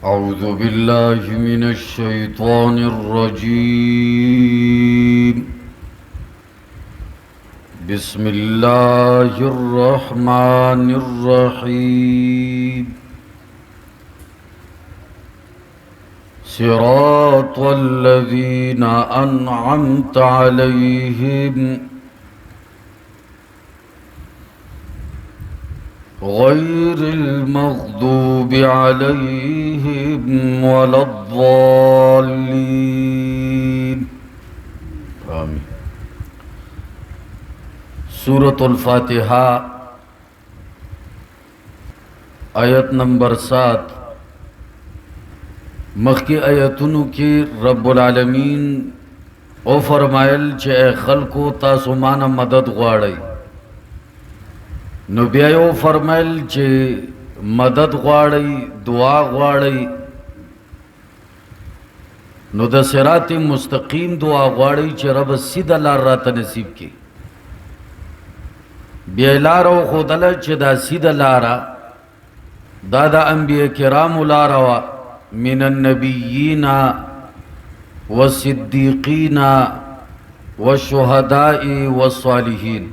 أعوذ بالله من الشيطان الرجيم. بسم الله الرحمن الرحيم. صراط الذين أنعمت عليهم غير المغضوب عليهم ولا الضالين آمين. सूरत الفاتحة आयत नंबर 7 मक्की आयतुनु की रब्बुल आलमीन ओ फरमायल चे ए खल्को तासु माना मदद गवाड़ई। नो बया यो फरमाइल चे मदद गवाड़ई दुआ गवाड़ई नो द सिरात मुस्तकीम दुआ गवाड़ई चे रब सीधा लार रात नसीब की बेलारो खुदल चे दा सीधा लारा दादा अंबिया किराम लारवा मिनन नबियीना व सिद्दीकीना व शुहदाई व सालिहीन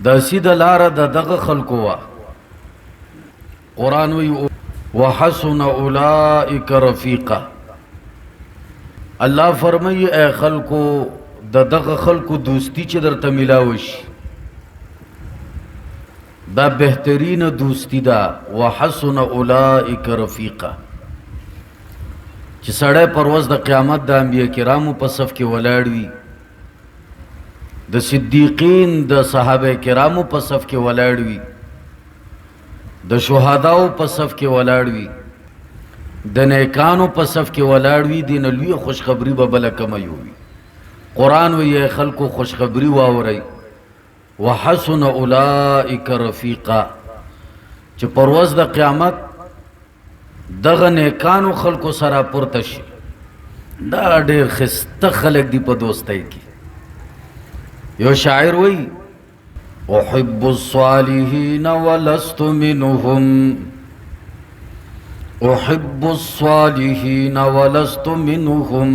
दा सीधा लारा दा दग खल्कुवा कुरान व हसन उलाइक रफीका। अल्लाह फरमाई ए खल्को दा दग खल्को दोस्ती चे दर तमिलावश दा बेहतरीन दोस्ती दा व हसन उलाइक रफीका चे सड़े परवज दा क़यामत दा अंबिया किरामु पर सफ के वलाड़वी द सिद्दीकीन द सहाबे किरामु पर सफ के वलाड़वी द शुहदाओ पर सफ के वलाड़वी द नेकानो पर सफ के वलाड़वी दिन लुई खुशखबरी बबल कमयुवी कुरान व ये खल्को खुशखबरी वावरई व हसन उलाइक रफीका च परवज द क़यामत दग नेकानो खल्को सरा पुरतश दा ढेर खिस्ता खलक दी पर दोस्ताई की। यो शायर वही उहिब्बुस्सालिहीन वलस्तु मिनहुम उहिब्बुस्सालिहीन वलस्तु मिनहुम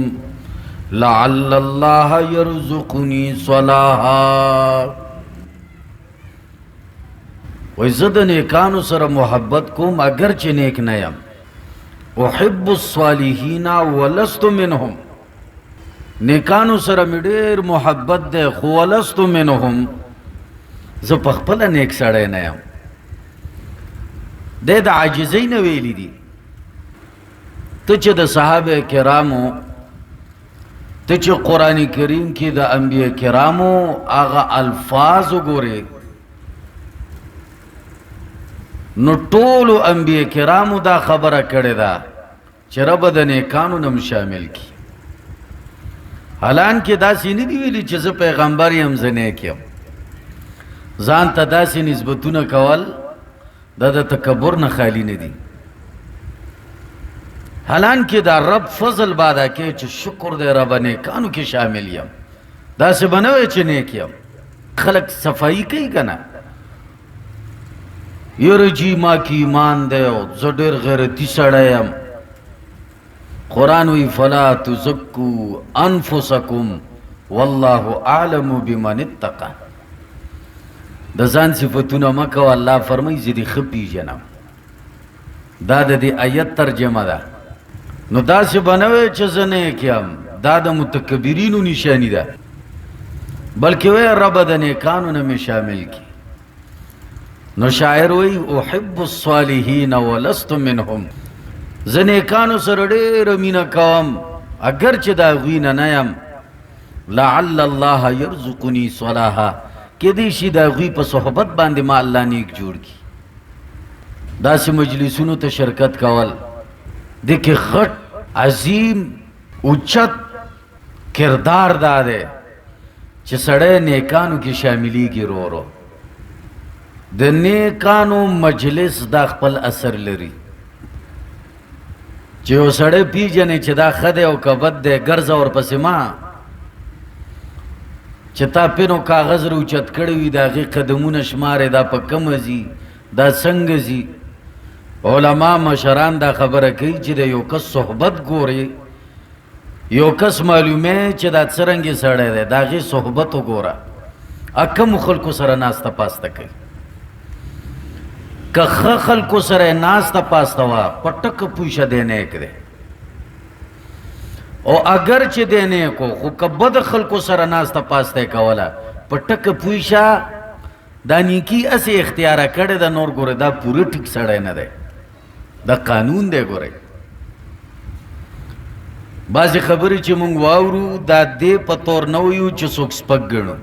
लअल्लल्लाह यरज़ुक़नी सलाहा। वज़द नेकानु सर मोहब्बत कुम अगरचे नेक नयम उहिब्बुस्सालिहीन वलस्तु मिनहुम नेकानु सर मिडेर मोहब्बत दे खुवलस्तु मिनहुम ज़ो पखपल नेक सड़े नयम दे द आजिज़ई न वेली दी तुझ द सहाबे किरामो तुझ कुरान करीम की द अंबिया किरामो आगा अल्फाज गोरे नु टोलु अंबिया किरामो दा खबर करे दा चरब द नेकानु नम शामिल की। हालान के दासी नहीं दी वेली चे पैगम्बर हम जने क्यों जान तदासी निस्बतुन कवल दादा तकबर न खाली ने दी। हालान के दा रब फजल बादा के चे शुक्र दे रब ने कानू के शामिल यम दासे बनवे चे ने क्यों खलक सफाई कई कना यरजी माँ की ईमान दे जडेर गैरती सड़ायम कुरान वी फला तुज़क्कू अनफुसकुम वल्लाहु आलमु बिमन इत्तका द जान सिफतुना मका अल्लाह फरमाई जिदी खपी जनम दाद दी आयत तर्जमा दा नो दास बनवे चजने क्याम दाद मुतकबिरीनु निशानी दा बल्कि वे रब द नेकानु में शामिल की। नो शायर वही उहिब्बुस्सालिहीन वलस्तु मिनहुम जने कानो सर ढेर मीना कवम अगर चे दा गीना नयम लअल्लल्लाह यरज़ुक़नी सलाहा के देशी दा गी पर सोहबत बांधे मा अल्लाह ने एक जोड़ की दास मजलिसुनो तो शरकत कवल देखे खट अजीम उच्चत किरदार दादे चे सड़े नेकानो की शामिली की रो रो द नेकानो मजलिस दा खपल असर लरी चे वो सड़े पी जने चे दा खदे ओ कबद दे गर्ज और पसिमा चता पिनो कागज रू चत कड़ी दा गी कदमुन शमारे दा प कमजी दा संगजी علماء مشران دا خبره کوي چې د یو کس صحبت ګوري، یو کس معلومه چې دا څرنګه سړی دی، د هغې صحبت وګوره، کمو خلکو سره ناسته پاسته کوي. که ښه خلکو سره یې ناسته پاسته وه، په ټکه پویشه دی نیک دی، او اگر چې دی نیک و، خو که بد خلکو سره ناسته پاسته یې کوله، په ټکه پویشه دا نیکي هسې اختیاره کړې ده، نور ګورې دا پوره ټیک سړی نه دی، دا قانون دی. ګورئ بعضې خبرې چې مونږ واورو دا دې په طور نه ویو چې څوک سپک ګڼو،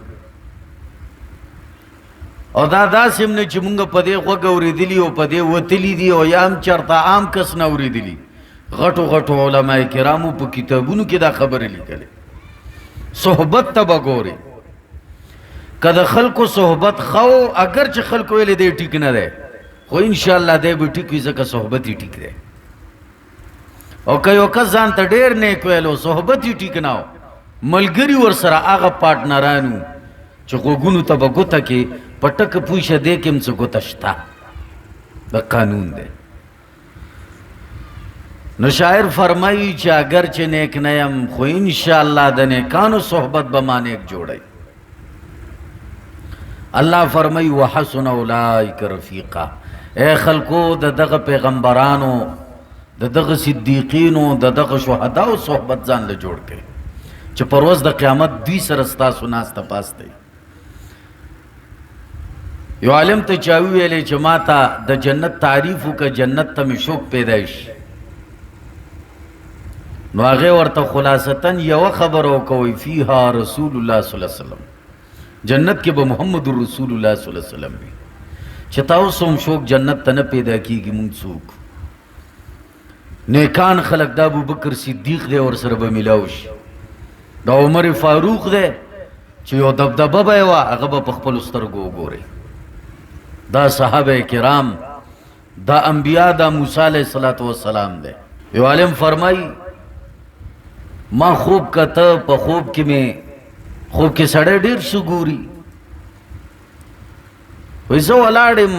او دا داسې هم نه چې مونږ په دې غوږ اورېدلي او په دې وتلي دي، او یا هم چېرته عام کس نه اورېدلي. غټو غټو علماء کرامو په کتابونو کې دا خبرې لیکلې. صحبت ته به ګورې، که د خلکو صحبت ښه و، اگر چې خلکو ویلې دی ټیک نه دی، خو انشاءالله دی به ټیک وي، ځکه صحبت یې ټیک دی. او که یو کس ځان ته ډېر نیک ویلو، صحبت یې ټیک نه و، ملګري ورسره هغه پارټنران وو چې غوږونو ته به ګوته کې په ټکه پویشه دی کې هم څه ګوته شته، دا قانون دی. نو شاعر فرمایي چې اگر چې نیک نه یم، خو انشاءالله د نیکانو صحبت به ما نیک جوړی. الله فرمایي وحسن اولئک رفیقا، اے خلکو د دغه پیغمبرانو، د دغه صدیقینو، د دغه شهداو صحبت ځان له جوړ کړئ چې پر ورځ د قیامت دوی سره ستاسو ناسته پاسته وي. یو عالم ته چا وویلې چې ما ته د جنت تعریف وکړه، جنت ته مې شوق پیدا شي. نو هغې ورته خلاصتاً یوه خبره وکوئ، فیها رسول الله صلی الله علیه وسلم، جنت کې به محمد رسول الله صلی الله علیه وسلم وي. چې تاسو هم شوق جنت ته نه پیدا کېږي، مونږ څوک نیکان خلق، دا ابوبکر صدیق دی، ورسره به میلاو شي. دا عمر فاروق دی چې یو دبدبه به یې وه، هغه به په خپلو سترګو وګورئ. دا صحابه کرام، دا انبیا، دا موسی علیه السلام دی. یو عالم فرمایي ما خوب کته، په خوب کې مې، خوب کې سړی ډېر څه ګوري، وایي زه ولاړ یم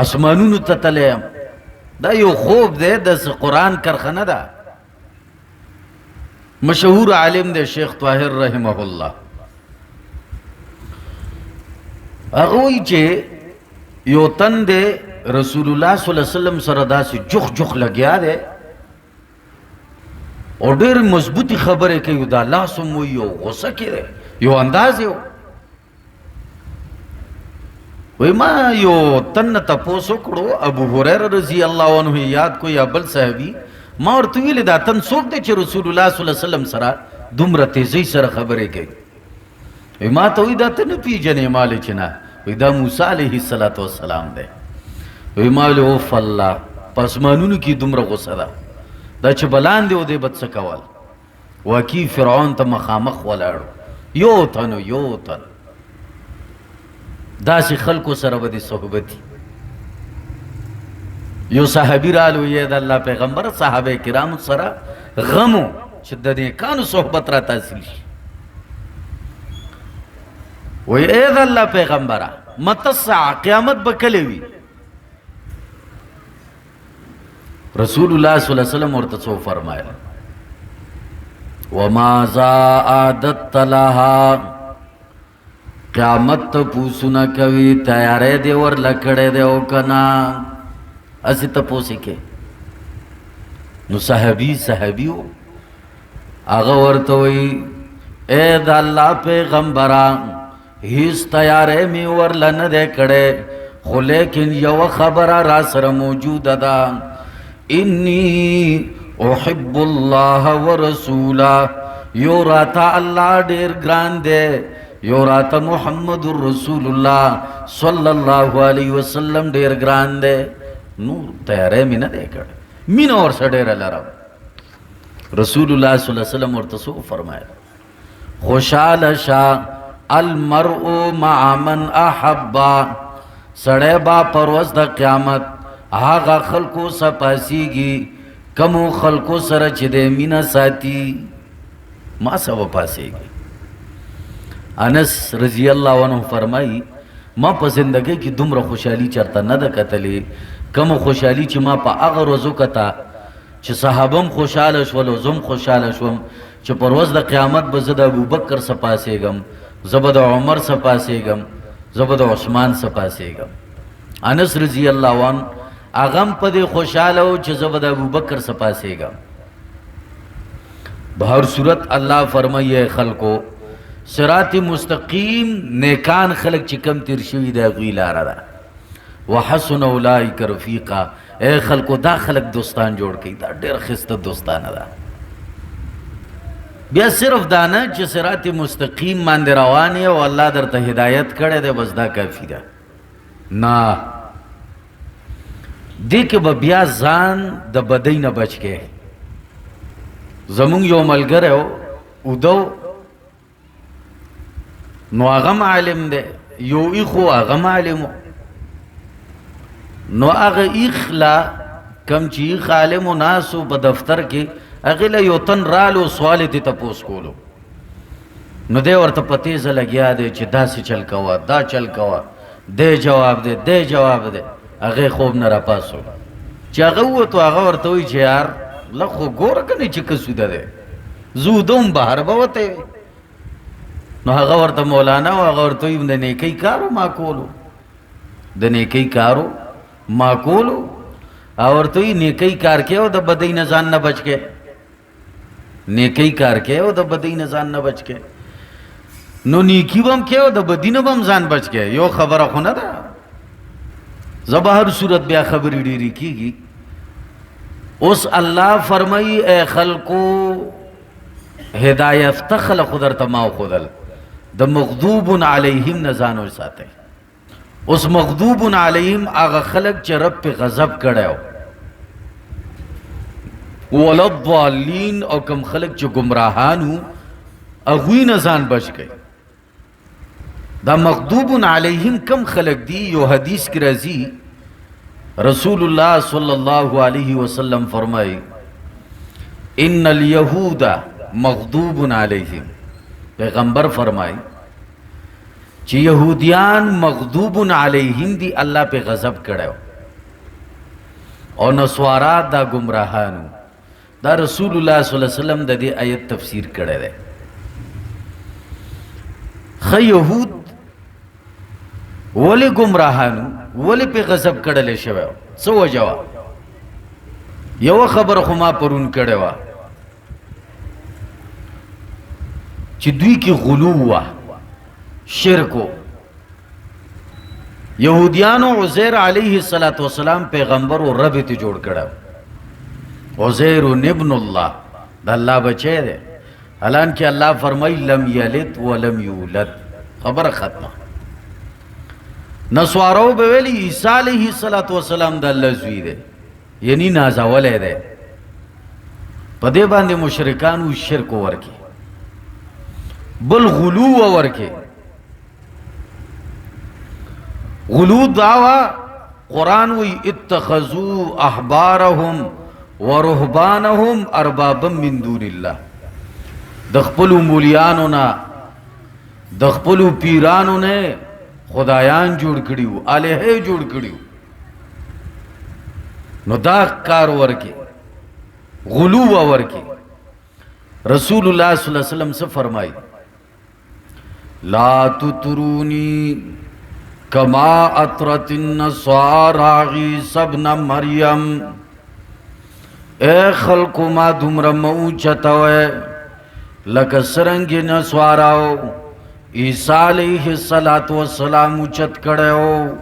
اسمانونو ته تللی یم. دا یو خوب دی، داسې قرآن کرښه نه ده. مشهور عالم دی شیخ طاهر رحمه الله، هغه وایي چې یو تن دی رسول الله صلی الله علیه وسلم سره داسې جوخ جوخ لګیا دی، او ډېر مضبوطی خبرې کوي، دا لاس هم وایي، یو غصه کې دی، یو انداز یې وی. ما یو تن تپوس وکړو، ابو هریره رضی الله عنه یاد کو یا بل صحابي، ما ورته ویلې دا تن څوک دی چې رسول الله صلی الله علیه وسلم سره دومره تیزۍ سره خبرې کوي؟ وی ما ته وی دا ته نه پیژنې؟ ما ویلې چې نه. وی دا موسی علیه السلام دی. وی ما ویلې اوف الله، په اسمانونو کې دومره غصه ده، دا چې بلاندې و دی به څه کول؟ واقعي فرعون ته مخامخ ولاړو، یو تن یو تن، داسې خلکو سره به دې صحبتي. یو صحابي رالو، یې د الله پیغمبر صحابه کرامو سره غمو چې د نیکانو صحبت را تحصیل شي. وی اے د الله پیغمبره، مته الساعه، قیامت به کله وي؟ رسول الله صلی الله علیه وسلم ورته څه فرمایل؟ وماذا اعددت لها، قیامت ته پوسونه کوي، تیارې دې ورله کړې دی او که نه؟ هسې تپوس یې کې. نو صحابي و، هغه ورته وایي اے د الله پیغمبره، هیڅ تیارې مې ورله نه دی کړی، خو لیکن یوه خبره را سره موجوده ده، انی احب الله ورسوله، یو راته الله ډېر ګران دی، یو راته محمد رسول الله صلی الله علیه وسلم ډېر ګران دی. نور تیارې مې نه دی کړی، مینه ورسره ډېره لرم. رسول الله صلی الله علیه وسلم ورته څه وفرمایل؟ خوشحاله شه، المرء مع من احبا، سړی با پر ورځ د قیامت هغه خلکو سره پاسیږي کمو خلکو سره چې د مینه ساتي، ما سره پاسیږي. انس رضی الله عنه فرمایي ما په زندګۍ کې دومره خوشحالي چرته نه ده کتلې، کم خوشحالی چې ما په هغه ورځو کته چې صحابم خوشحاله شول او زم خوشحاله شوم چې پر ورځ د قیامت به زه د ابوبکر څخه پاسېږم، زه به د عمر څخه پاسېږم، زه به د عثمان څخه پاسېږم. انس رضی الله عنه هغه هم په دې خوشحاله و چې زه به د ابوبکر څخه پاسېږم. بهر صورت الله فرمایي خلکو صراط مستقیم نیکان خلق چې کم تیر شوي د هغوی لاره ده. وحسن اولئک رفیقا، اے خلکو دا خلق دوستان جوړ کړي، دا ډېر ښایسته دوستانه ده. بیا صرف دا نه چې صراط مستقیم باندې روان یې او الله درته هدایت کړی دی بس دا کافي ده، نه دې کې به بیا ځان د بدۍ نه بچ کې. زمونږ یو ملګری و اودو، نو هغه عالم دی، یو ایخو هغه عالم و، نو هغه ایخ لا کم چې ایخ عالم و ناسو په دفتر کې هغې له یو تن رالو سوال یې تپوس کولو، نو دی ورته په تیزه لګیا دی چې داسې چل کوه دا چل کوه، دی جواب دی دی جواب دی. هغې خوب نه راپاسو چې هغه ووتو، هغه ورته وایي چې یار لږ خو ګوره که نه چې که سوده دی، زه اوده وم بهر به وتی. نو هغه ورته مولانا و، هغه ورته وایي د نیکۍ کارو ما کولو، د نیکۍ کارو ما کولو. او ورته وایي نیکۍ کار کې او د بدۍ نه ځان نه بچ کې، نیکۍ کار کې او د بدۍ نه ځان نه بچ کې. نو نیکي به هم کې او د بدۍ نه به هم ځان بچ کې، یو خبره خو نه ده. زه به هر صورت بیا خبرې ډېرې کېږي. اوس الله فرمایي اے خلکو هدایافته خلق درته ما وښودل، د مغضوب علیهم نه ځان وساتئ. اوس مغضوب علیهم هغه خلق چې رب پې غضب کړی و، ولضالین او کم خلق چې ګمراهان وو هغوی نه ځان بچ کړئ. دا مغضوب علیهم کم خلق دی؟ یو حدیث کی راځي رسول الله صلی الله علیه وسلم فرمائی ان الیهود مغضوب علیهم. پیغمبر فرمائی چې یهودیان مغضوب علیهم دی، الله پہ غضب کړو، او نسوارا دا گمراهانو. دا رسول الله صلی الله علیه وسلم د دې آیت تفسیر کړی دی. خ یهود ولی گمراهانو ولی پہ غضب کړلی شوی و؟ څه وجه وه؟ یوه خبره خو ما پرون کړې وه چې دوی کې غلو وه، شرک و. یهودیانو عزیر علیه السلام پیغمبر و رب ته جوړ کړو، عزیر ابن الله، د الله بچی دی، حالانکه الله فرمای لم یلد ولم یولد. خبره ختمه. نسوارو به ویلی عیسی علیه السلام د الله زوی دی، یعنی نازولی دی. په دې باندې مشرکانو شرک ورکي، بل غلو ورکي. غلو دعوا قرآن وی اتخذوا احبارهم ورهبانهم اربابا من دون الله. د خپلو مولیانو نه د خپلو پیرانو نه خدایان جوړ کړیو، الہه جوړ کړیو. نو دا کار ورکي، غلو ورکي. رسول الله صلی الله علیه وسلم سے فرمائی لا تطرونی کما اطرت النصارى عیسی ابن مریم. اے خلقو ما دومره مو چتوئے لکه څرنګه نسواراو عیسی علیہ السلام اوچت کړو،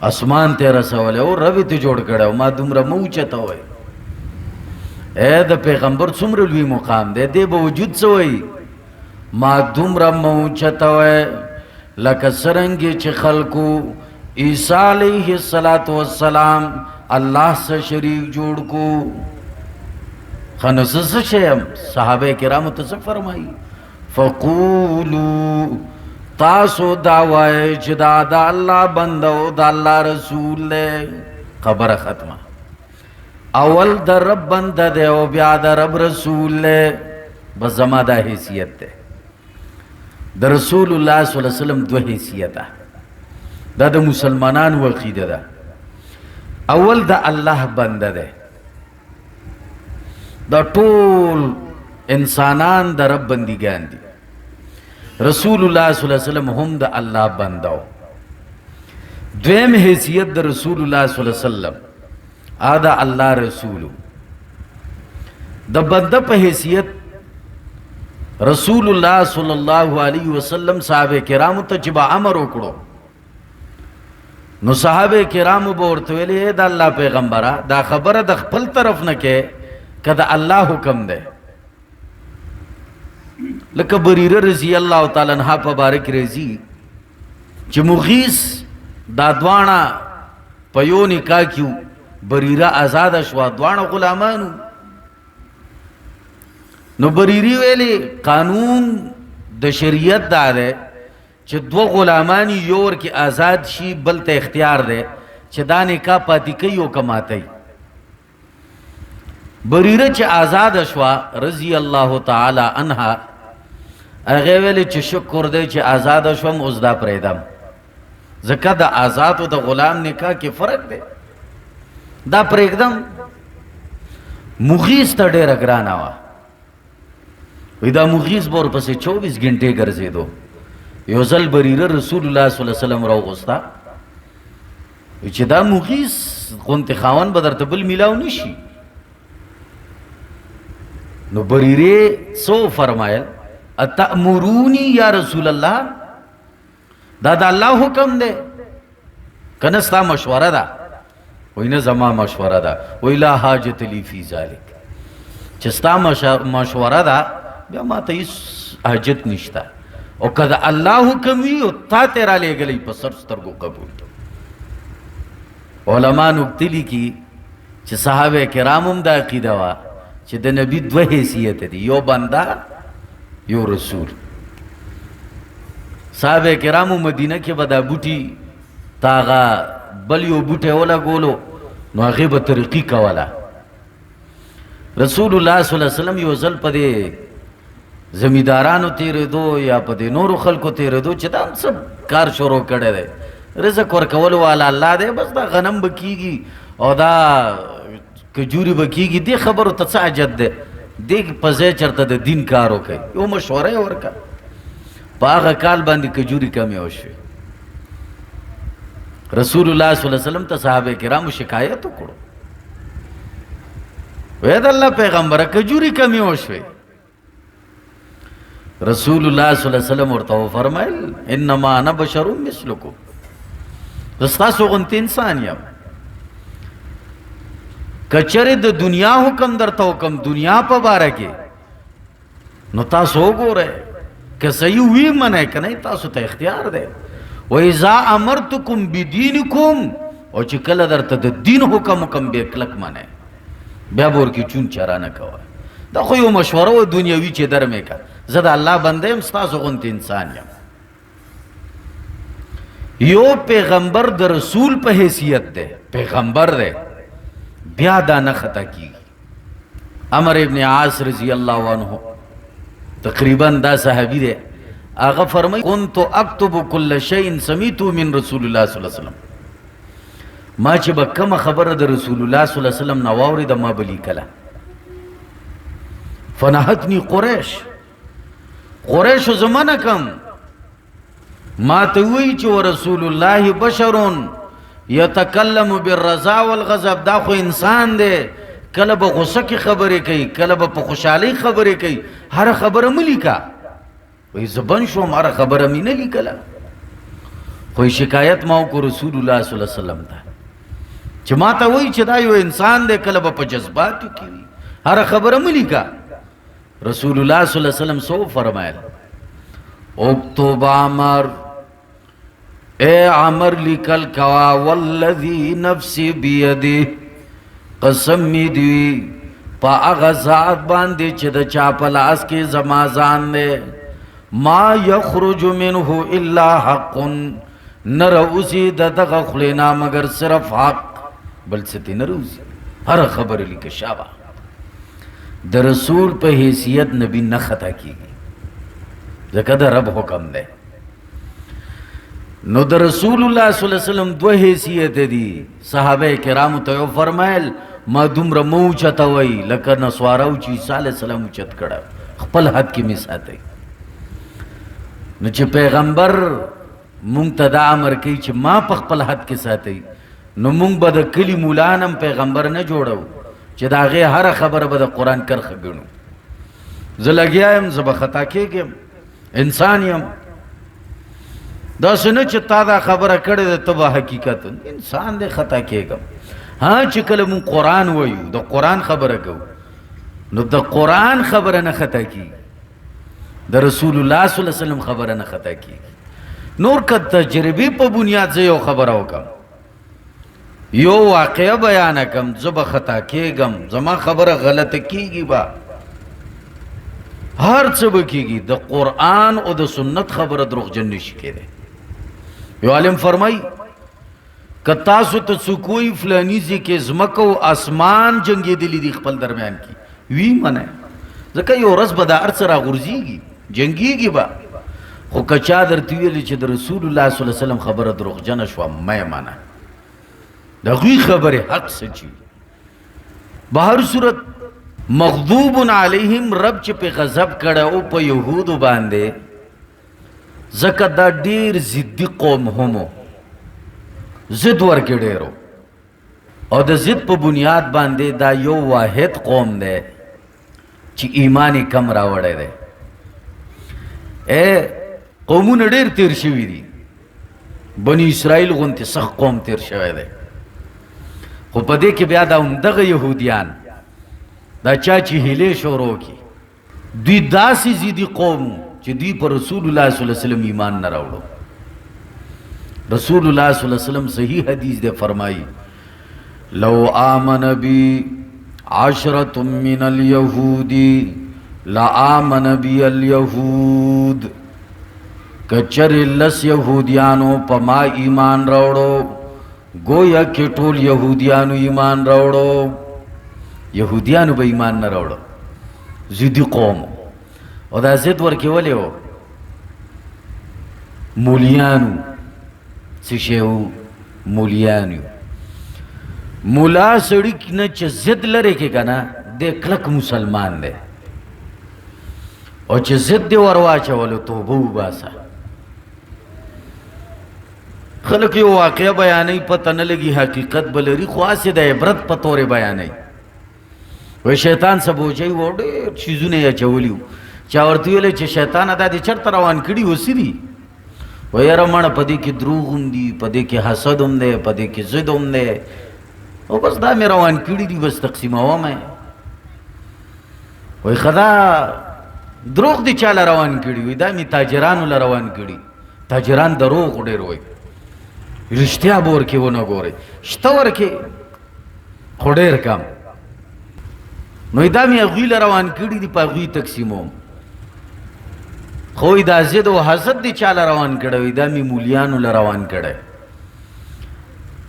اسمان ته رسولی او رب ته جوړ کړو، ما دومره مو چتوئے. اے د پیغمبر څومره لوی مقام دی، دی به وجود څه وایي؟ ما دومره مو چتوئے لکه څرنګه چې خلکو عیسی علیہ السلام الله سے شریک جوړ کو. خنس سے شیم صحابہ کرام ته فرمائی فقولو تاسو دعوائے چې دا د الله بندو د الله رسول لے. خبر ختمه. اول د رب بنده دے او بیا د رب رسول لے. بس زما دا حیثیت دے. د رسول الله صلی الله علیه وسلم دو حیثیت ہے. دا د مسلمانانو عقیده ده. اول د الله بنده ده، دا ټول انسانان د رب بندگان دي. رسول الله صلی الله علیه وسلم هم د الله بنده و. دویم حیثیت د رسول الله صلی الله علیه وسلم آدا الله رسولو. د بنده په حیثیت رسول الله صلی الله علیه وسلم صحابه کرامو ته چې با امر وکړو، نو صحابه کرامو به ورته ویلې د الله پیغمبره دا خبره د خپل طرف نه کې کده الله حکم ده. لکه بریره رضی الله تعالی عنہ په بارک رضی چې مغیث دا دوانه په یو نکاح کیو، بریره آزاد شو، دوانه غلامانو. نو بریری ویلی قانون د شریعت دا ده چې دو غلامانی یور کی آزاد شي، بل ته اختیار ده چې دا نکاح پاتی کوي او کماتی. بریره چې آزاد شوا رضی الله تعالی عنها، هغه ویلی چې شکر دی چې آزاد شوم، اوس دا پریدم. ځکه د آزاد او د غلام نکاح کې فرق دی، دا پریږدم. مغیث ته ډېره ګرانه وه. وی دا مغیث به ورپسې 24 غنټې ګرځېدو. یو ځل بریره رسول الله صلی الله علیه وسلم راوغوسته، وی چې دا مغیث غونتې خاوند به درته بل میلاو نشي. نو بریره څه فرمایل؟ اتأمرونی یا رسول الله، دا د الله حکم دی کنه ستا مشوره ده؟ وی نه زما مشوره ده. وی لا حاجت لی فی ذلک، چې ستا مشوره ده بیا ما ته هیڅ حاجت نشته. او که د الله حکم وي او تا ته را لېږلی په سر سترګو قبول. علما نکته لیکي چې صحابه کرام هم دا عقیده وه چې د نبي دوه حیثیت دي، یو بنده یو رسول. صحابه کرامو مدینه کې به دا بوټي تاغه بل یو بوټی ولګولو، نو هغې به ترقي کوله. رسول الله صلی الله علیه وسلم یو ځل په دې زمیندارانو تېرېدو یا په دې نورو خلکو تېرېدو چې دا هم څه کار شروع کړی دی، رزق ورکولو والا الله دی، بس دا غنم به کېږي او دا کجوري به کېږي، دې خبرو ته څه حاجت دی؟ دې په ځای چېرته د دین کار وکړي. یو مشوره یې ورکړه. په هغه کال باندې کجوري کمې وشوې. رسول الله صلی الله علیه وسلم ته صحابه کرامو شکایت وکړو، وی د الله پیغمبره کجوري کمې وشوې. رسول الله صلی الله علیه وسلم ورته وفرمایل انما انا بشر مثلکم، زه ستاسو غوندې انسان یم. کچره د دنیا حکم درته وکم دنیا په باره کې، نو تاسو وګورئ که صحیح وي منئ که نه تاسو ته اختیار دی. و اذا امرتکم بدینکم، او چې کله درته د دین حکم وکم بیا کلک منئ، بیا به ورکې چون چرا نه کوئ. دا خو یو مشوره و دنیوي چې در مې که زه د الله بنده یم، ستاسو غوندې انسان یم. یو پیغمبر د رسول په حیثیت دی، پیغمبر دی، بیا دا نه خطا کیږي. عمر ابن عاص رضی الله عنه تقریبا دا صحابی دی، هغه فرمایي كنت اكتب كل شيء سمعته من رسول الله صلی الله علیه وسلم، ما چې به کومه خبره د رسول الله صلی الله علیه وسلم نه واورېده ما به لیکله. فنهتني قریشو زمانه کم، ما ته وی چې ورسول الله بشر یتکلم بالرضا والغضب، دا خو انسان دی، کله به غصه کې خبرې کوي، کله به په خوشحالۍ خبرې کوي، هر خبره مه لیکه. وی زبن شوم هر خبره مې نه لیکله. خو شکایت ما وکړو رسول الله صلی الله علیه وسلم ته چې ما ته وی چې دا یو انسان دی، کله به په جذباتو کې وي، هر خبره مه لیکه. رسول الله صلی الله علیه وسلم سو فرمایل اکتب عمر، اے عمر لیکل کوا، والذی نفسی بیدی، قسم می دی پا اغا ذات باندې چې د چا په لاس کې زما ځان دی، ما یخرج منه الا حق، نه راوځي د دغه خولې نه مګر صرف حق، بل څه نه راوځي. هر خبره لیکه شابه. د رسول په حیثیت نبی نه خطا کیږي، ځکه د رب حکم دی. نو د رسول الله صلی الله علیه وسلم دو حیثیت دي. صحابه کرامو ته فرمایل ما دومره مو چتوي لکه نسوارو چې عیسی علیه السلام چت کړه، خپل حد کې می ساتي. نو چې پیغمبر مونږ ته دا امر کوي چې ما په خپل حد کې ساتي، نو مونږ به د کلی مولانم پیغمبر نه جوړو چې دا غي هر خبره به د قرآن کرخه ګڼو. زه لګیا یم، زه به خطا کېږم، انسان یم. داسې نه چې تا دا خبره کړې ده ته به حقیقت انسان دی، خطا کېږم. ها چې کله مونږ قرآن وایو، د قرآن خبره کوو، نو د قرآن خبره نه خطا کېږي، د رسول الله صلی الله علیه وسلم خبره نه خطا کېږي. نور که تجربې په بنیاد زه یو خبره وکم، یو واقعه بیان کم، زه به خطا کېږم، زما خبره غلطه کېږي، به هر څه به کېږي. د قرآن او د سنت خبره دروغجن نشي کېدی. یو عالم فرمای که تاسو ته څوک فلانی ځای کې ځمکه او اسمان جنګېدلي دي خپل درمیان کې، وی منه ځکه یو ورځ به دا هر څه راغورځېږي، جنګېږي به. خو که چا درته ویلي چې د رسول الله صلی الله علیه وسلم خبره دروغجنه شوه، مه یې منه، د هغوی خبرې حق سچي. به هر صورت مغضوب علیهم، رب چې په غضب کړه او په یهودو باندې، ځکه دا ډیر ضدي قوم همو، ضد ورکې ډیرو، او د ضد په بنیاد باندې دا یو واحد قوم دی چې ایمان یې کم راوړی دی. قومونه ډیر تیر شوي دي، بني اسرائیل غوندې سخت قوم تیر شوی دی، خو په دې کې بیا دا همدغه یهودیان دا چا چې هیلې شروع کړي، دوی داسې ضدي قوم چې دوی په رسول الله صلی الله علیه وسلم ایمان نه راوړو. رسول الله صلی الله علیه وسلم صحیح حدیث دے فرمائی لو آمن بی عشرة من اليهود لا آمن بی اليهود، کچر لس یہودیانو پا ما ایمان راوڑو گویا کہ ټول یہودیانو ایمان راوڑو. یہودیانو با ایمان نہ راوڑو، زیدی قوم او دا زید ورکی ولی ہو مولیانو سشیو مولیانو. مولا سڑک نه چې زد لري کې کنه د کلک مسلمان دی، او چې زد دی ورواچولو توبه وباسه. خلک یو واقعه بیانوي پته نه لګي حقیقت بلري، خو هسې د عبرت په تورې بیانوي. وی شیطان سبوچی و ډېر چیزونه یې اچولي وو، چا ورته ویلی چې شیطانه دا دې چېرته روان کړي اوسې دي؟ وی یاره مړه په دې کې دروغ هم دي، په دې کې حسد هم دی، په دې کې ضد هم دی، او بس دا مې روان کړي دي، بس تقسیموم یې. وی خدا دروغ دي چاله روان کړي؟ وی دا مې تاجرانو له روان کړي. تاجران دروغ ډېر وایي، رښتیا به ورکې ونه ګورئ، شته ورکې خو ډېر کم. نو دا مې هغوی له روان کړي دي، په هغوی تقسیموم. خو دا ضد او حسد دي چاله روان کړی؟ وی دا مې مولیانو له روان کړی.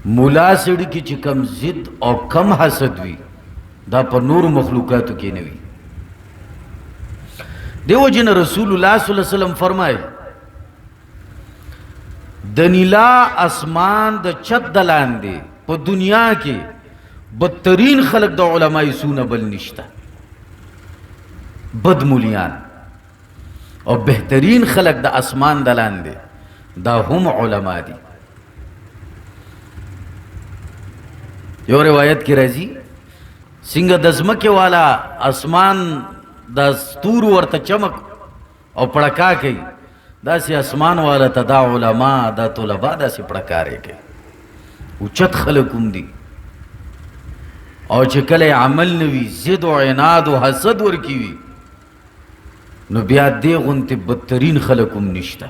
مولا سړي کې چې کم ضد او کم حسد وي، دا په نورو مخلوقاتو کې نه وي. دیو جن رسول الله صلی الله علیه وسلم فرمایي د نیلا اسمان د چت د لاندې په دنیا کې بدترین خلق د علماء سونه بل نشته، بد مولیان، او بهترین خلق د اسمان د لاندې دا هم علماء دي. یو روایت کې راځي څنګه د ځمکې والا اسمان د ستورو ورته چمک او پړکا کوي، داسې اسمان والا ته دا علما دا طلبا داسې پړکارې کوي. اوچت خلک هم دي، او چې کله عمل نه وي، ضد او عناد او حسد ورکي وي، نو بیا دې غوندې بدترین خلک هم نشته.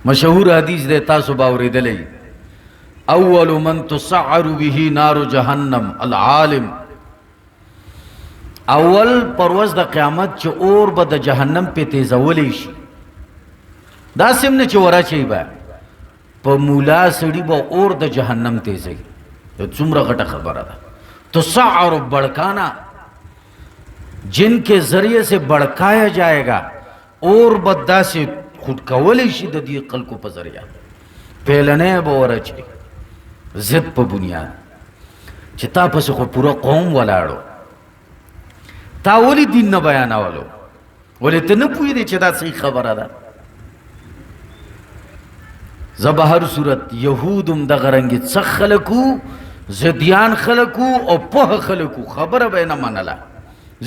مشهور حدیث دی، تاسو به اورېدلی، اول من تسعر به نار جهنم العالم. اول پر ورځ د قیامت چې اور به د جهنم پې تیزولی شي، داسې هم نه چې وراچوي به، په مولا سړي به اور د جهنم تیزوي. څومره غټه خبره ده. تسعر بڑکانا، جن کے ذریعے سے بڑکایا جائے گا، اور بدہ سے خود کولی شي د دې خلکو په ذریعه پیلنې به ورچي ضد په بنیاد چې تا پسې خو پوره قوم ولاړو تا ولې دین نه بیانولو ولې ته نه پوهېدې چې دا صحیح خبره ده زه به هر صورت یهود هم دغه رنګې څه خلک وو ضدیان خلک وو او پوهه خلک وو خبره به یې نه منله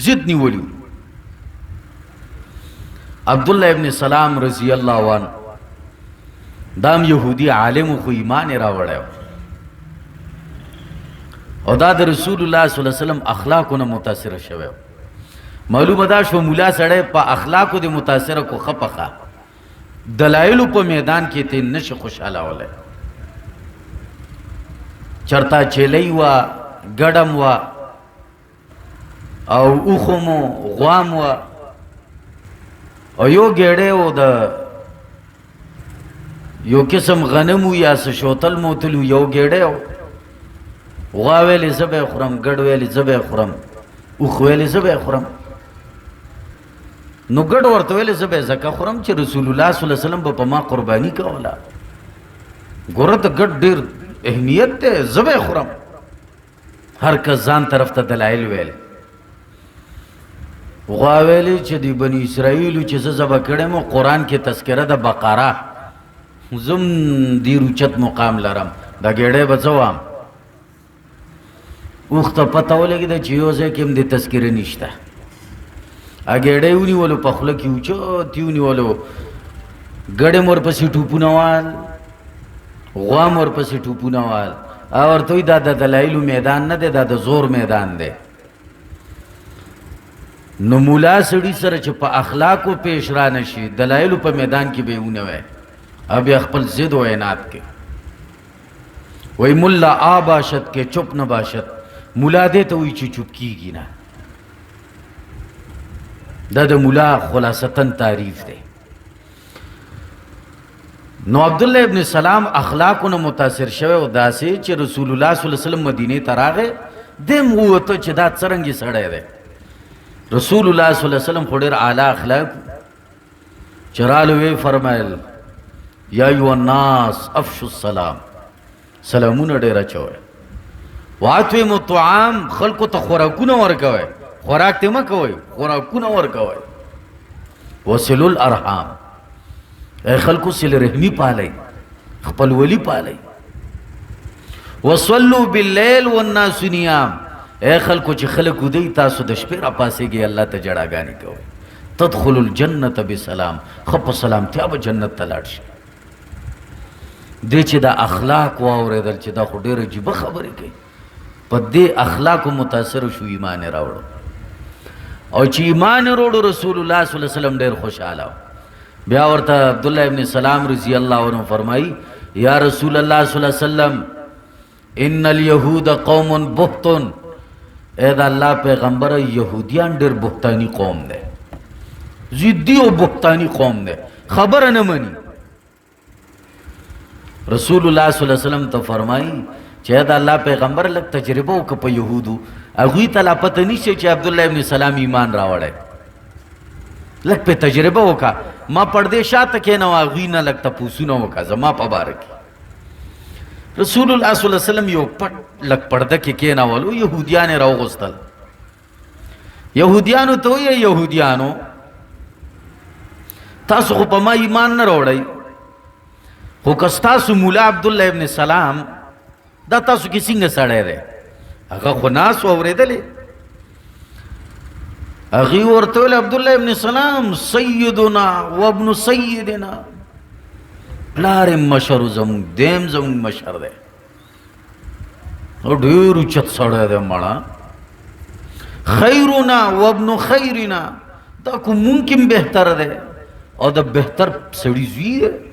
ضد نیولي وو عبدالله ابن سلام رضی الله عنه دام یهودی عالم خو ایمان یې راوړی او دا د رسول الله صلی الله علیه وسلم اخلاقونه متاثره شوی معلومه دا شو مولا سړی په اخلاقو د متاثره کو خپخه دلایلو په میدان کې ته نشه خوشاله ولی چرتا چلی وا ګډم وا او اوخمو غوام وا او یو ګېډی و د یو قسم غنمو یا څه شوتل موتلو یو ګېډی و غوا ویلې زه به یې خورم ګډ ویلې زه به یې خورم اوښ ویلې زه به یې خورم نو ګډ ورته ویلې زه به یې ځکه خورم چې رسول الله صلی الله علیه وسلم به په ما قرباني کوله ګوره د ګډ ډېر اهمیت دی زه به یې خورم هر کس ځان طرف ته دلایل ویل غوا ویلې چې د بني اسرائیلو چې زه ذبح کړی مو قرآن کې تذکره د بقره زم ډېر اوچت مقام لرم دا ګېډی به څه وام اوښ ته پته ولګېده چې یو ځای کې هم د تذکره نشته ګېډی یې ونیولو په خوله کې اوچت یې ونیولو ګډ یې ورپسې ټوپونه وال غوا م ورپسې ټوپونه وال او ورته وایي دا د دلایلو میدان نه دی دا د زور میدان دی نو مولا سړي سره چې په اخلاقو پیش را نشي دلایلو په میدان کې به یې ونوی او بیا خپل ضد و عناد کې وی ملا آ باشد کې چپ نه باشد مولا دې ته وایي چې چپ کیږي نه دا د مولا خلاصتاً تعریف دی نو عبدالله ابن سلام اخلاقونه متاثر شوی او داسې چې رسول الله صلی الله علیه وسلم مدینې ته راغی دیم ووته چې دا څرنګې سړی دی رسول الله صلی الله علیه وسلم خو ډېر اعلی اخلاق چې رالو ویې فرمایل یا ایها الناس افشوا السلام سلامونه ډېر اچوئ واطعموا الطعام خلکو ته خوراکونه ورکوئ خوراک ته مه کوئ خوراکونه ورکوئ وصلوا الارحام اے خلکو صله رحمی پالئ خپلولي پالئ وصلوا باللیل والناس نیام اے خلکو چې خلک ودی تاسو د شپې راپاسېږئ الله ته جړاګانې کوئ تدخلوا الجنة بسلام ښه په سلامتیا به جنت ته لاړ شي دې چې دا اخلاق واورېدل چې دا خو ډېر عجیبه خبرې کوي په دې اخلاقو متاثر شو ایمان یې راوړو او چې ایمان یې راوړو رسول الله صلی الله علیه وسلم ډېر خوشحاله بیا ورته عبدالله ابن سلام رضی الله عنه فرمایي یا رسول الله صلی الله علیه وسلم ان الیهود قوم بهتون اے دا الله پیغمبر یهودیان ډېر بهتانی قوم دی ضدي او بهتانی قوم دی خبره نه مني رسول الله صلی الله علیه وسلم ته فرمایي چې دا الله پیغمبر لږ تجربه وکړه په یهودو هغوی ته لا پته نشي چې عبدالله ابن سلام ایمان راوړی لږ پې تجربه وکړه ما پردې شاته کښېنوه هغوی نه لږ تپوسونه وکړه زما په باره کې رسول الله صلی الله علیه وسلم یو پټ لږ پرده کې کښېنولو یهودیان یې راوغوستل یهودیانو ته وایي یهودیانو تاسو خو په ما ایمان نه راوړئ خو که ستاسو مولا عبدالله ابن سلام دا تاسو کې څنګه سړی دی هغه خو ناست و اورېدلې هغې ورته ویل عبدالله ابن سلام سیدنا و ابن سیدنا پلار یې مشر زموږ دیم زموږ مشر دی ډېر اوچت سړی دی مړه خیرنا و ابن خیرنا دا کو ممکن بهتر دی او د بهتر سړي زوی دی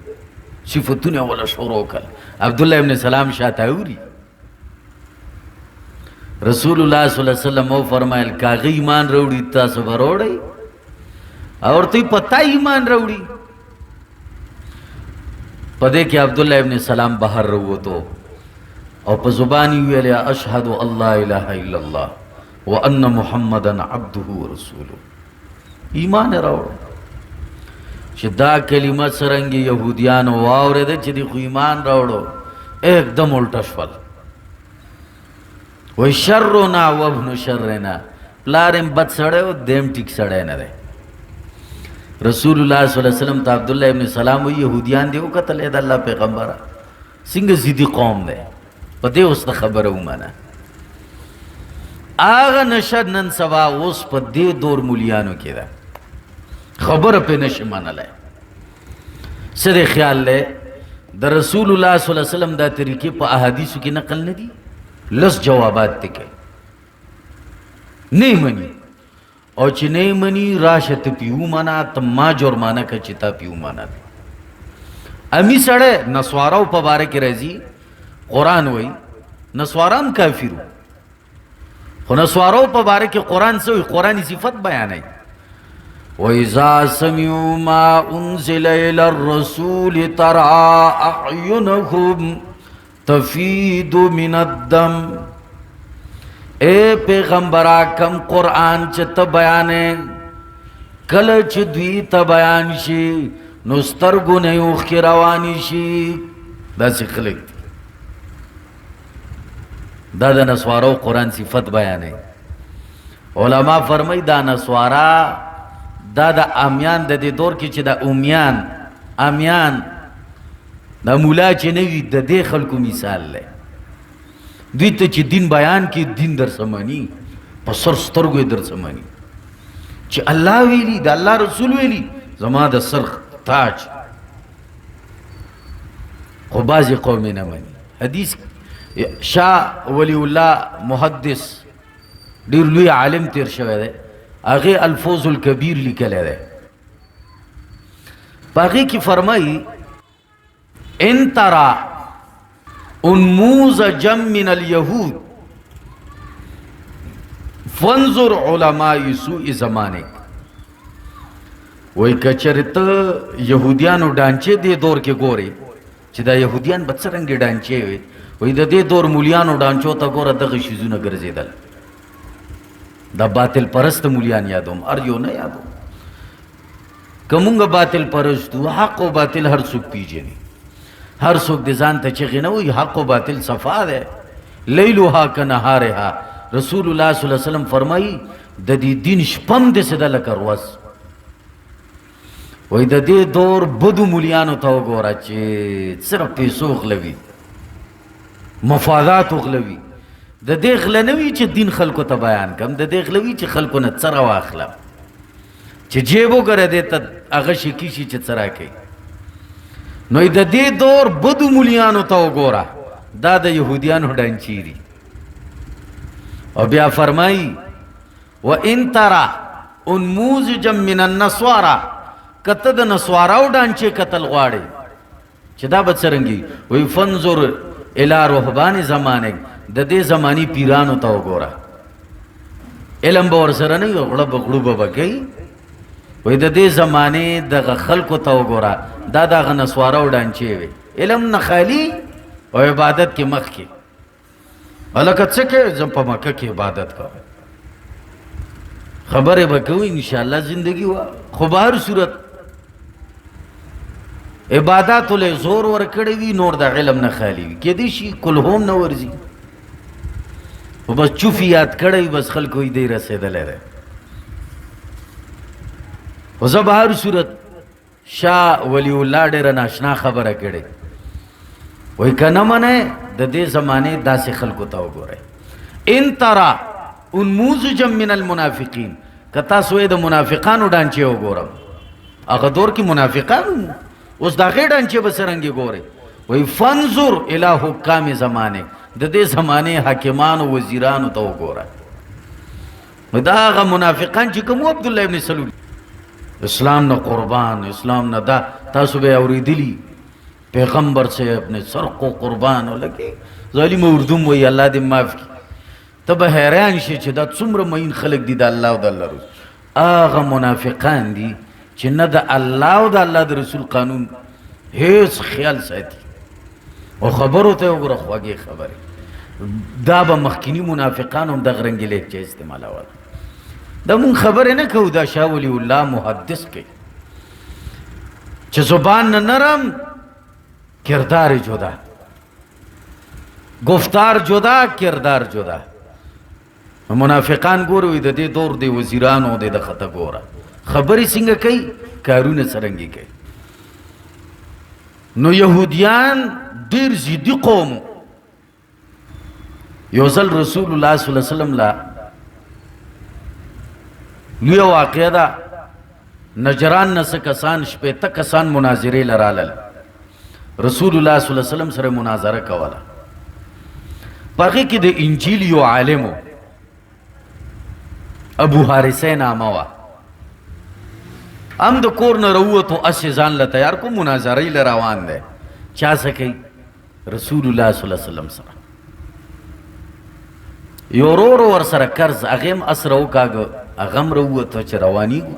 صفتونه ولا شروع کړل عبدالله ابن سلام شاته اوري رسول الله صلی الله علیه وسلم او فرمایل کاغه ایمان راوړي تاسو به راوړئ او ورته پتا ایمان راوړي په دې کې عبدالله ابن سلام بهر راووتو او په زبان یې ویل اشهد ان لا اله الا الله وان محمدا عبده ورسوله ایمان راوړ چې دا کلمه څرنګه یهودیانو واورېده چې دی خو ایمان راوړو एकदम الټه شول. وای شرنا وابن شرنا، پلارم بد سړی و دیم ټیک سړی نه دی. رسول الله صلی الله علیه وسلم ته عبدالله ابن سلام وی یهودیان دی وکتل د الله پیغمبره څنګه ضدي قوم دی په دې اوس د خبره ومنه. آغا نشد نن سبا اوس په دې دور مولیانو کې ده خبره په نشي منله. سره خیال له د رسول الله صلی الله علیه وسلم دا طریقې په احادیثو کې نقل نه دي. لس جوابات ته کوي نه مني او چې نه مني راشه ته پیو مانا ته ما جرمانه که چې تا پیو مانا دی. امی سړی نسواراو په باره کې راځي قرآن وایي نسوارام کافرو خو نسواراو په باره کې قرآن څه وایي قرآني صفت بیانوي. وَإِذَا سَمِعُوا مَا أُنزِلَ إِلَى الرَّسُولِ تَرَىٰ أَعْيُنَهُمْ تَفِيضُ مِنَ الدَّمْعِ. اے پیغمبرا کم قرآن چه تا بیانے کل چه دوی تا بیان شی نسترگو نیوخ کی روانی شی. دا سی خلق دا نسوارو قرآن صفت بیانے. علماء فرمائی دا نسوارا دا امیان دا دی دور کی چه دا امیان دا مولا چه نوی دا دی خلقو مثال لے. دوی ته چې دین بیان کی دین در سمانی په سر سترګو در سمانی چې الله ویلی د الله رسول ویلی زما د سر تاج. خو بعضې قوم نه مني. حدیث شاه ولی الله محدث ډېر لوی عالم تیر شوی دی هغې الفوز الکبیر لیکلی دی. په هغې کې فرمایي ان ترى انموذجا من اليهود فانظر علماء سوء زمانه. وای کچرته يهوديانو ډانچې دې دور کې ګوري چې دا يهوديان به څرنګه ډانچې وي وای د دې دور مولیانو ډانچو ته ګوره دغه شیزونه ګرځیدل. دا باطل پرست مولیان یادوم ار یو نه یادوم کومه باطل پرستو حق او باطل هر څوک پیژني هر څوک د ځان ته چغې نه وایي حق و باطل صفا ده لیلها کنهارها. رسول الله صلی الله علیه وسلم فرمایي د دې دین شپم داسې ده لکه ورځ. وایي د دې دور بدو مولیانو ته وګوره چې صرف پیسو غلوي مفادات غلوي. د دې غله نه وي چې دین خلکو ته بیان کړم د دې غله وي چې خلکو نه څه راواخلم چې جیب وګوره دې ته هغه شکي شي چې څه راکوي. نو د دې دور بدو مولیانو ته وګوره دا د یهودیانو ډانچې دي. او بیا فرمایي وان ترى انموذجا من النصارى کته د نسواراو ډانچې کتل غواړي چې دا به څرنګه وي فانظر الى رهبان زمانه د دې زماني پیرانو ته وګوره علم به ورسره نه وي غړب غړوب به کوي. وای د دې زمانه د خلکو ته وګوره دا د نسوارو ډانچې وي علم نه خالی او عبادت کې مخ کې الکه څه کې زم په مکه کې عبادت کوم خبره به کوي ان شاء الله زندگی وا. خو بهر صورت عبادت له زور ور کړی وي نور د علم نه خالی وي کې دې شي کلهم نه ورزي او بس چوفیات کړی بس خلکو یې دی رسیدلې ده. و زه به هر صورت شاه ولی الله ډېره ناشنا خبره کړې وایي که نه منئ د دې زمانې داسې خلکو ته وګورئ. ان ترى انموذجا من المنافقین که تاسو یې د منافقانو ډانچې وګورم هغه دور کې منافقان اوس د هغې ډانچې به څرنګې ګورئ. وایي فانظر الی حکام زمانه د دې زمانې حاکمانو وزیرانو ته وګوره. دا هغه منافقان چې کوم عبدالله ابن سلول اسلام نه قربان اسلام نه دا تاسو به اوریدلی پیغمبر سے اپنے سر کو قربان ولګي ظالم اردو وی الله دې معاف کړي. ته به حیران شې چې دا څومره مین خلک دي د الله او د الله رسول. هغه منافقان دي چې نه د الله او د الله د رسول قانون هیڅ خیال ساتي او خبرو ته وګوره خوږې خبرې. دا به مخکینی منافقان هم دغه رنګې لهجه استعمالول. دا مون خبرې نه کوو دا شاه ولی الله محدث کوي چې زبان نرم کردار جدا، گفتار جدا کردار جدا. منافقان ګوروي د دې دور د وزیرانو د خطه ګوره خبرې څنګه کوي، کارونه څرنګه کوي. نو يهوديان ډیر ضدي قوم. یو ځل رسول الله صلی الله علیه وسلم لا لوی واقعه ده، نجران نه څه کسان شپېته کسان مناظرې لرالل، رسول الله صلی الله علیه وسلم سره مناظره کوله. پاغه کې د انجیل یو عالمو ابو حارثه نامه وا، ام د کور نه وروته اسې ځان له تیار کو مناظرې ل روان دی. چا څه کوي؟ رسول الله صلی الله علیه وسلم سره یو ورور ور سره قرض هغه هم اسره وکاږه، هغه هم وروته چې روانېږو.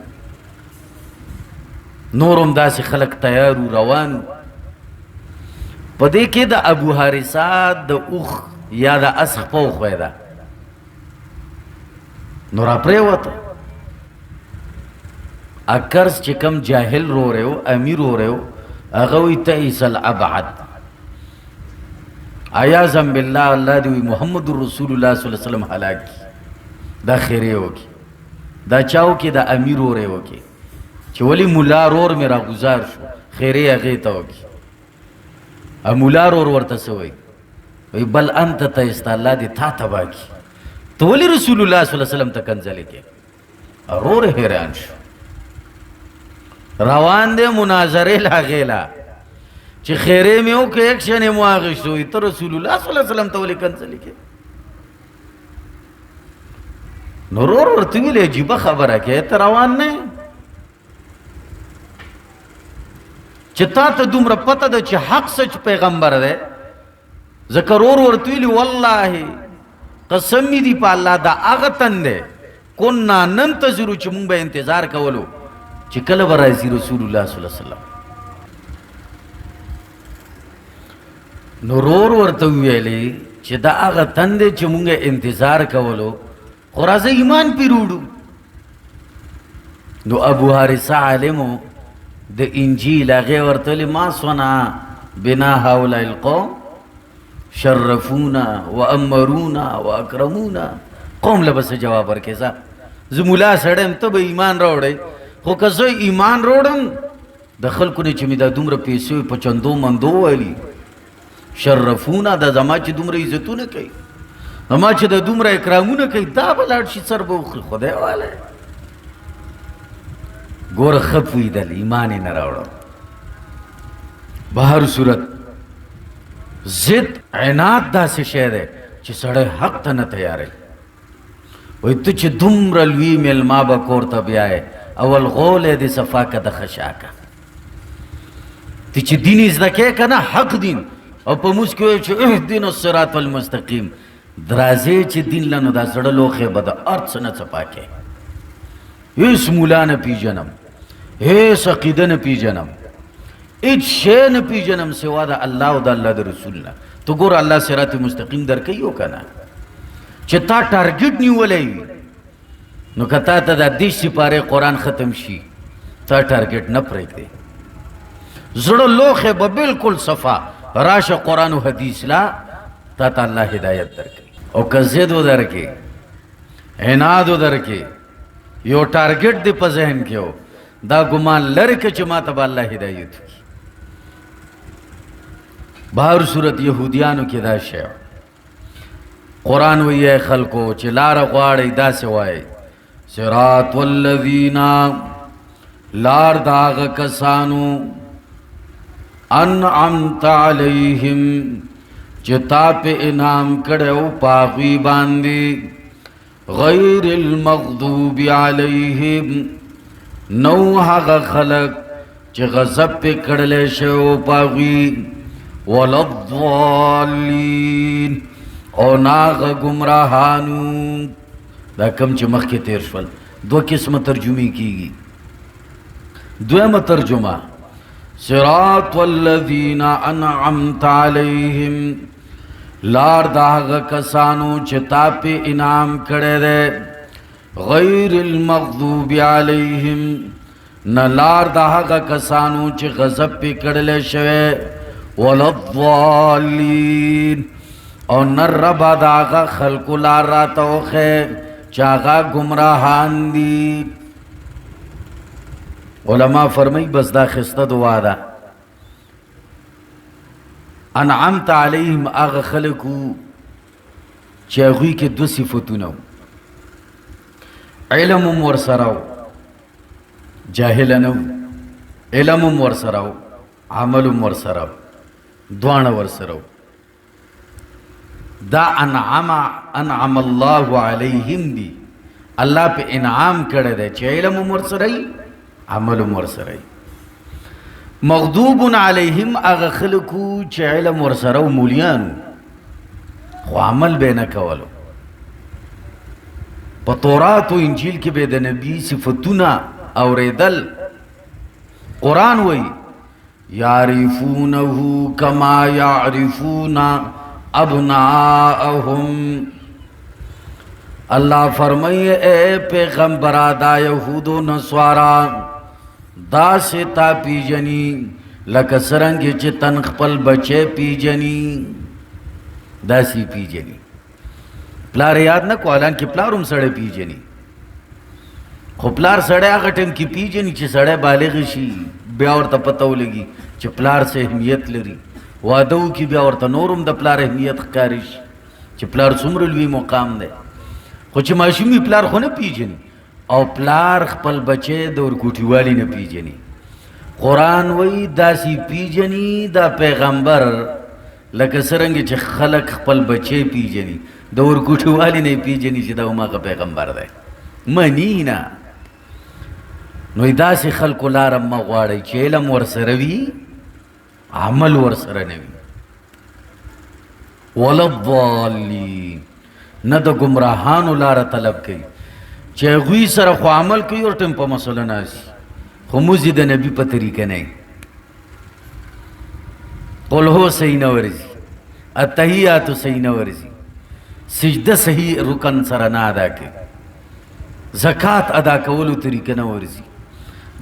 نورم داسې خلک تیارو روانو. په دې کې د ابو حارثه د اوښ یا د اس خپه وښویده، نو را پرېوته. قرض چې کم جاهل روری و امیر روری و هغه وایي تعیس الابعد، عیاذا بالله الله دې وي محمد رسول الله صلی الله علیه وسلم هلاک کړي. دا خیرې وکړي، دا چا وکړي؟ د امیر روری وکړي چې ولې مولا رور مې راګزار شو، خیرې هغې ته وکړي. مولا رور ورته څه وایي؟ وی بل انت تعیست، الله دې تا تباه کړي، ته ولې رسول الله صلی الله علیه وسلم ته کنځلې کوې؟ رور حیران شو. روان دی مناظرې لاغې لا چې خیرې مې وکړې ایکشن یې مو اخیستو، ته رسول الله صلی الله علیه وسلم ته ولې کنځلې کوې؟ نو رور ورته ویلې عجیبه خبره کوې، ته روان نه چې تا ته دومره پته ده چې حق سچ پیغمبر دی. ځکه رور ورته ویلي والله قسم مې دي په الله دا هغه تن دی کنا ننتظرو چې مونږ به انتظار کولو چې کله به راځي رسول الله صلی الله علیه وسلم. نو رور ورته ویلې چې دا هغه تن دی چې مونږ انتظار کولو، خو راځه ایمان پرې وړو. نو ابو حارثه عالمو د انجیل هغې ورته ویلي ما صنع بنا هؤلاء القوم شرفونا وامرونا واکرمونا. قوم له بس جواب ورکې ځه زه مولا سړی یم، ته به ایمان راوړئ، خو که زه ایمان راوړم د خلکو نه چې مې دا دومره پیسې په چندو مندو ویلي، شرفونا دا زما چې دومره عزتونه کوي، زما چې د دومره اکرامونه کوي، دا به لاړ شي سر به وخوري. خدای والی ګوره ښه پوهېدل، ایمان یې نه راوړم. بهر صورت ضد عناد داسې شی دی چې سړی حق ته نه تیاری. وایي ته چې دومره لوی میلما به کور ته بیایې، اول غول د صفاکه د خشاکه، ته چې دین زده کوې که نه حق دین، او په موږ کې وایي چې اهدنا الصراط المستقیم، درازې چې دین له نو دا زړه لوښې به د هر څه نه څپا کې. هېڅ مولا نه پیژنم، هېڅ عقیده نه پیژنم، هیڅ شی نه پیژنم سوا د الله او د الله د رسول نه. تو ګوره الله صراط مستقیم درکوي او که نه، چې تا ټارګټ نیولی وي نو که تا ته دا 10 سپارې قرآن ختم شي تا ټارګټ نه پرېږدې، زړه لوښې به بلکل صفا راشه قرآن و حدیث لا، تا ته الله هدایت درکوي. او که ضد ودرکې، عناد ودرکې، یو ټارګټ دې په ذهن کې و، دا ګمان لرې که چې ما ته به الله هدایت وکړي. بهر صورت یهودیانو کې دا شی قرآن وایي خلکو چې لاره غواړئ داسې وایي صراط الذین، لار د هغه کسانو انعمت علیهم چې تا په انعام کړی په هغوی باندې، غیر المغضوب علیهم، نو هغه خلق چې غضب پې کړلی شوی په هغوی، ولا الضالین، او ناغه گمراهانو. دا کم چې مخکې تیر شول دو قسمه ترجمې کیږي. دویمه ترجمه صراط الذین انعمت علیهم، لار د هغه کسانو چې تا پې انعام کړی دی، غیر المغضوب علیهم، نه لار د هغه کسانو چې غضب پې کړلی شوی ولا الضالین او نه ربه د هغه خلکو لار راته وښی چې هغه ګمراهان دي. علما فرمایي بس دا ښایسته دعا ده. انعمت علیهم هغه خلک وو چې هغوی کې دوه صفتونه وو، علم هم ورسره و، جاهله نه و، علم هم ورسره و، عمل هم ورسره و، دواړه ورسره و. دا انعم الله علیهم دی، الله په انعام کړی دی چې علم هم ورسره وي، عمل هم ورسره وي. مغضوب علیهم هغه خلک وو چې علم ورسره و، مولیان خو عمل به یې نه کولو. په تورات و انجیل کې به د نبي صفتونه اوریدل. قرآن وی یعرفونه کما یعرفون ابناءهم. اللہ فرمائے اے پیغمبرا دا یہود و نصارا دا سے تا پیجنی لکه سرنگی چه تن خپل بچے پیجنی دا سی پیجنی. پلار یاد نکو الان کی پلارم سڑے پیجنی، خو پلار سڑے آگا ٹیم کی پیجنی چه سڑے بالغ شی بیا ورته پته ولګي چې پلار سے اهمیت لري. واده وکړي بیا ورته نورم د پلار اهمیت ښکاري شي چې پلار څومره لوی مقام دی. خو چې ماشوم وي پلار خو نه پیژني، او پلار خپل بچی د ورکوټیوالي نه پیژني. قرآن وایي داسې پیژني دا پیغمبر لکه څرنګه چې خلک خپل بچی پیژني، د ورکوټیوالي نه پیژني چې دا هماغه پیغمبر دی. مني نه. نو داسې خلکو لاره مه غواړئ چې علم ورسره وي، عمل ورسره نه وي. ولا الضالین، نه د ګمراهانو لاره طلب کوي چې هغوی سره خو عمل کوي او ټیم په مسله ناستي، خو موزې د نبي په طریقه نه وي. قل هو صحیح نه ورځي، التحیاتو صحیح نه ورځي، سجده صحیح رکن سره نه ادا کوي، زکات ادا کولو طریقه نه ورځي،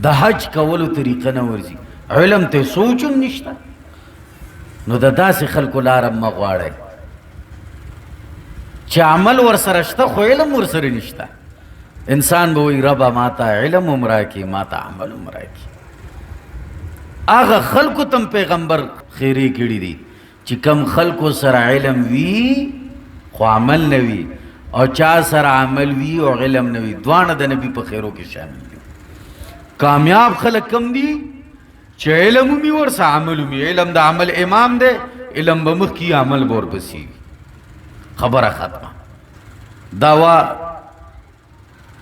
د حج کولو طریقه نه ورځي، علم ته سوچ هم نشته. نو د داسې خلکو لاره مه غواړئ چې عمل ورسره شته خو علم ورسره نشته. انسان به وایي ربه ما ته علم هم راکړي، ما ته عمل هم راکړي. هغه خلکو ته پیغمبر خیرې کړي دي چې کم خلکو سره علم وي خو عمل نه وي، او چا سره عمل وي او علم نه وي، دواړه د نبي په خیرو کې شامل دي. کامیاب خلک کم دي چې علم وي ورسره عمل وي. علم د عمل امام دی، علم به مخکې عمل به ورپسې وي. خبره ختمه. دا وا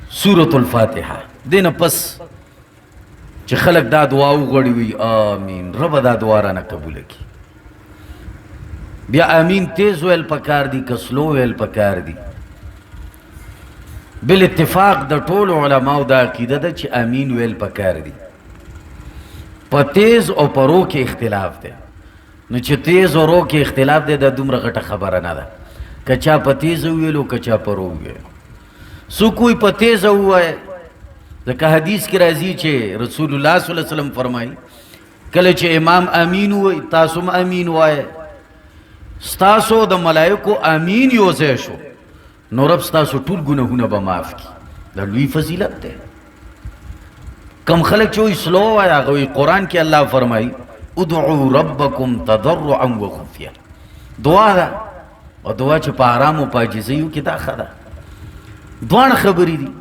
سورة الفاتحه. دینه پس چې خلک دا دعا وغواړي وي آمین، ربه دا دعا رانه قبوله کړي. بیا آمین تیز ویل پکار دي که سلو ویل پکار دي. بالاتفاق د ټولو علماو دا عقیده ده چې آمین ویل پکار دي. په تیز او په رو کې اختلاف دی. نو چې تیز او رو کې اختلاف دی دا دومره غټه خبره نه ده. که چا په تیز وویلو که چا په رو وویلو. څوک وایي په تیز ووایه، ځکه حدیث کې راځي چې رسول الله صلی الله علیه وسلم فرمایي کله چې امام امین وایي تاسو هم امین وایه، ستاسو د ملایکو امین یو ځای شو نو رب ستاسو ټول ګناهونه به معاف کړي. دا لوی فضیلت دی. کم خلک چې وایي سلو وایه هغه وایي قرآن کې الله فرمایي ادعوا ربکم تضرعا وخفیه. دعا ده، او دعا چې په آرام او په عاجزیو کې دا ښه ده. دواړه خبرې دي.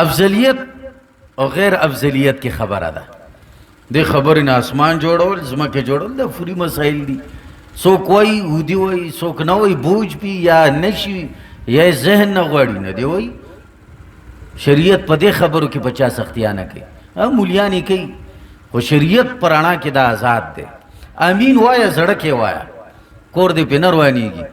افضلیت او غیر افضلیت کې خبره ده. دې خبرې نه اسمان جوړول ځمکه جوړول دا فری مسایل دي. څوک وایي ودي وایي، څوک نه وایي بوج پي یا نشي یا ذهن نه غواړي نه دی وایي. شریعت په دې خبرو کې بچا سختیا نه کوي، مولیان یې کوي، خو شریعت په رڼا کې دا آزاد دی. امین وایه، زړه کې وایه، کور دې پې نه روانېږي.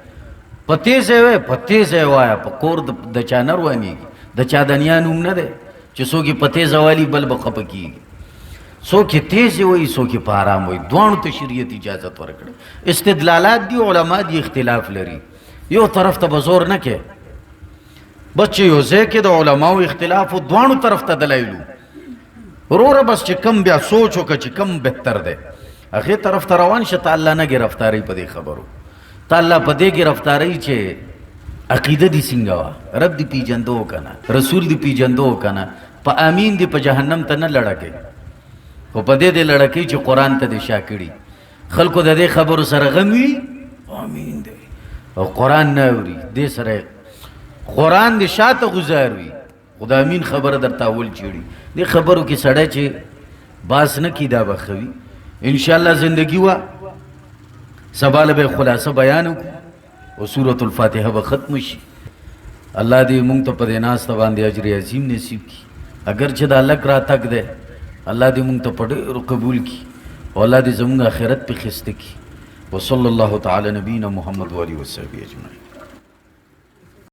په تیزه وایه، په تیزه وایه، په کور د چا نه روانېږي. د چا دنیا نوم نه دی چې څوک یې په تیزه والي بل به خفه کېږي. څوک یې تیزې وایي، څوک یې په آرام وایي. دواړو ته شریعت اجازت ورکړه. استدلالات دي، علما دي اختلاف لري. یو طرف ته به زور نه کوي، بس چې یو ځای کې د علماو اختلاف و دواړو طرف ته دلایلو وروره بس چې کم بیا سوچ وکړه چې کم بهتر دی هغې طرف ته روان شه. ته الله نه ګرفتارۍ په دې خبرو، ته الله په دې ګرفتارۍ چې عقیده دې څنګه وه، رب دې پیژندو که نه، رسول دې پیژندو که نه. په امین دې په جهنم ته نه لړکې، خو په دې دې لړکې چې قرآن ته دې شا کړي. خلکو د دې خبرو سره غم وي، امین دی، او قرآن نه اوري، دې سره قرآن دې شاته گزار وي، خدا امین خبره در تاول چیړي. دې خبرو کې سړی چې باس نه کی دا به ښه وي. انشاءالله زندگی وا سبا له به خلاصه بیان وکړو او سورة الفاتحه به ختم شي. الله دې مونږ ته په دې ناسته باندې اجر عظیم نصیب کړي. اگر چې دا لک را تک دی، الله دې مونږ ته په ډېرو قبول کړي او الله دې زموږ آخرت پې ښایسته کړي. وصلی الله تعالی نبینا محمد و آله وصحبه اجمعین.